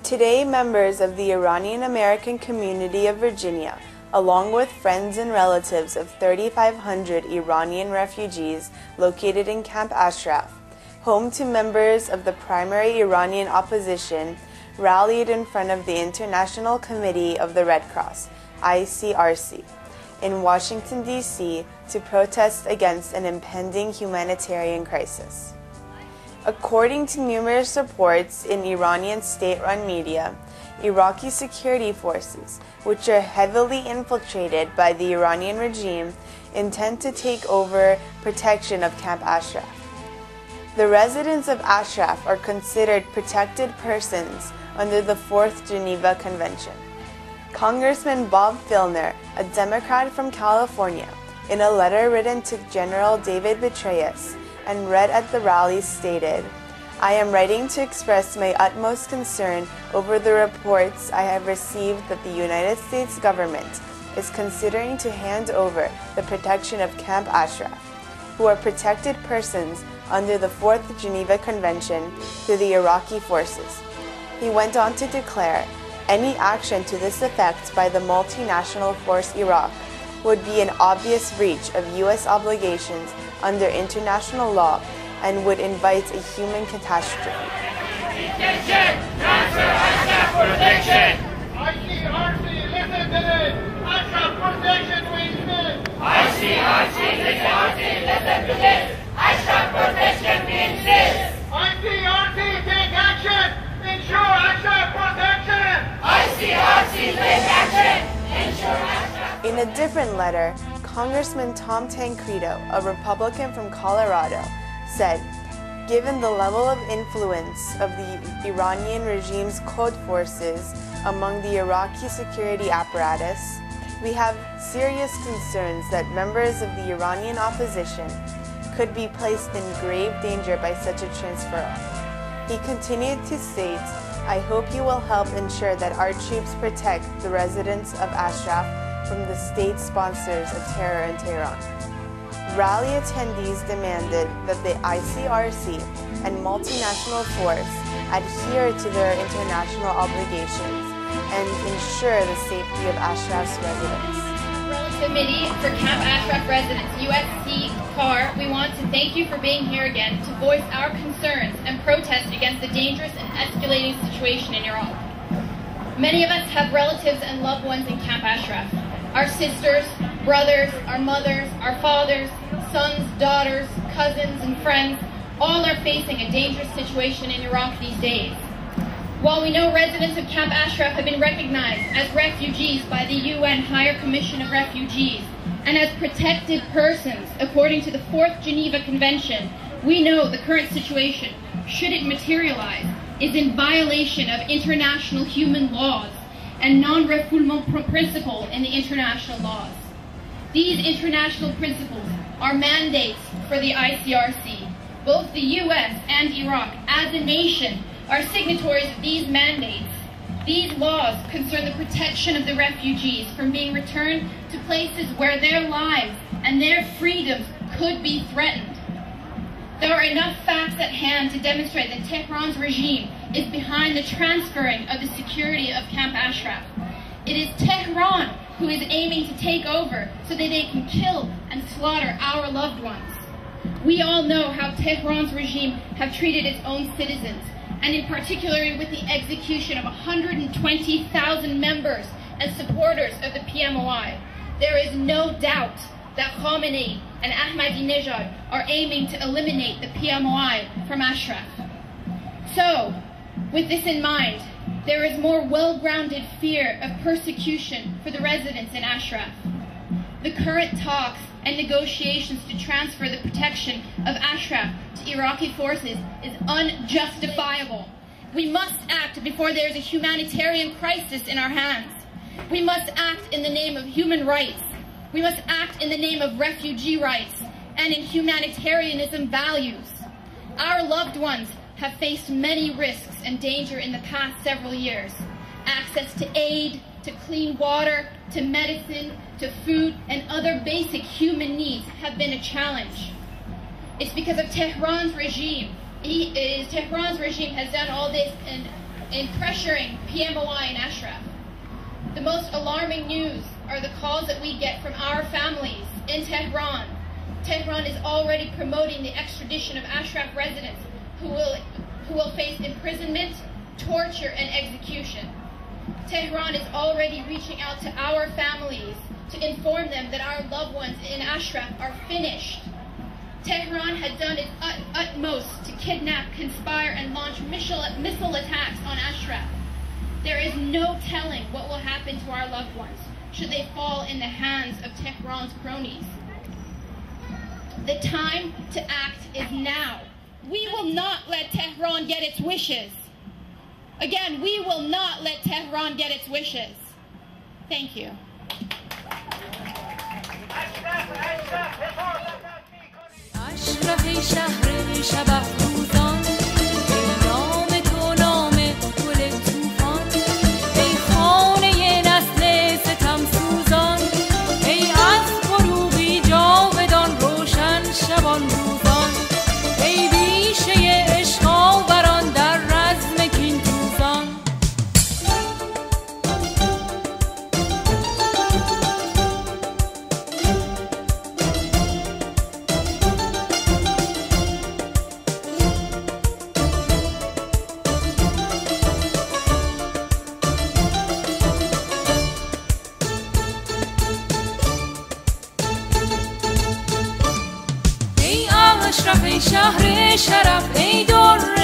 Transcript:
Today, members of the Iranian American community of Virginia, along with friends and relatives of 3,500 Iranian refugees located in Camp Ashraf, home to members of the primary Iranian opposition, rallied in front of the International Committee of the Red Cross, ICRC, in Washington, D.C. to protest against an impending humanitarian crisis. According to numerous reports in Iranian state-run media, Iraqi security forces, which are heavily infiltrated by the Iranian regime, intend to take over protection of Camp Ashraf. The residents of Ashraf are considered protected persons under the Fourth Geneva Convention. Congressman Bob Filner, a Democrat from California, in a letter written to General David Petraeus and read at the rally, stated, "I am writing to express my utmost concern over the reports I have received that the United States government is considering to hand over the protection of Camp Ashraf, who are protected persons under the Fourth Geneva Convention, to the Iraqi forces." He went on to declare, "Any action to this effect by the multinational force Iraq would be an obvious breach of U.S. obligations under international law and would invite a human catastrophe." Detention! Transfer Ashraf protection! ICRC, listen to this! Ashraf protection means this! ICRC, listen to this! Ashraf protection means this! ICRC, take action! Ensure Ashraf protection! ICRC, take action! Ensure Ashraf! In a different letter, Congressman Tom Tancredo, a Republican from Colorado, said, "Given the level of influence of the Iranian regime's code forces among the Iraqi security apparatus, we have serious concerns that members of the Iranian opposition could be placed in grave danger by such a transfer." He continued to state, "I hope you will help ensure that our troops protect the residents of Ashraf from the state sponsors of terror in Tehran." Rally attendees demanded that the ICRC and multinational force adhere to their international obligations and ensure the safety of Ashraf's residents. Committee for Camp Ashraf residents, USC CAR, we want to thank you for being here again to voice our concerns and protest against the dangerous and escalating situation in Iraq. Many of us have relatives and loved ones in Camp Ashraf. Our sisters, brothers, our mothers, our fathers, sons, daughters, cousins, and friends all are facing a dangerous situation in Iraq these days. While we know residents of Camp Ashraf have been recognized as refugees by the UN Higher Commission of Refugees and as protected persons according to the Fourth Geneva Convention, we know the current situation, should it materialize, is in violation of international human laws and non-refoulement principle in the international laws. These international principles are mandates for the ICRC. Both the US and Iraq, as a nation, are signatories of these mandates. These laws concern the protection of the refugees from being returned to places where their lives and their freedoms could be threatened. There are enough facts at hand to demonstrate that Tehran's regime is behind the transferring of the security of Camp Ashraf. It is Tehran who is aiming to take over so that they can kill and slaughter our loved ones. We all know how Tehran's regime have treated its own citizens, and in particular with the execution of 120,000 members and supporters of the PMOI. There is no doubt that Khamenei and Ahmadinejad are aiming to eliminate the PMOI from Ashraf. So, with this in mind, there is more well-grounded fear of persecution for the residents in Ashraf. The current talks and negotiations to transfer the protection of Ashraf to Iraqi forces is unjustifiable. We must act before there is a humanitarian crisis in our hands. We must act in the name of human rights. We must act in the name of refugee rights and in humanitarianism values. Our loved ones have faced many risks and danger in the past several years. Access to aid, to clean water, to medicine, to food, and other basic human needs have been a challenge. It's because of Tehran's regime. Tehran's regime has done all this and in pressuring PMOI in Ashraf. The most alarming news are the calls that we get from our families in Tehran. Tehran is already promoting the extradition of Ashraf residents who will face imprisonment, torture, and execution. Tehran is already reaching out to our families to inform them that our loved ones in Ashraf are finished. Tehran had done its utmost to kidnap, conspire, and launch missile attacks on Ashraf. There is no telling what will happen to our loved ones should they fall in the hands of Tehran's cronies. The time to act is now. We will not let Tehran get its wishes. Again, we will not let Tehran get its wishes. Thank you. اشرف شهر شب افروزان ای نام تو نام گل طوفان ای خانه نسل ستم سوزان ای از غروبی جاودان روشن شبان روزان ای بیشه عشق آوران در رزم کین توزان اشرف ای شهر شرف ای در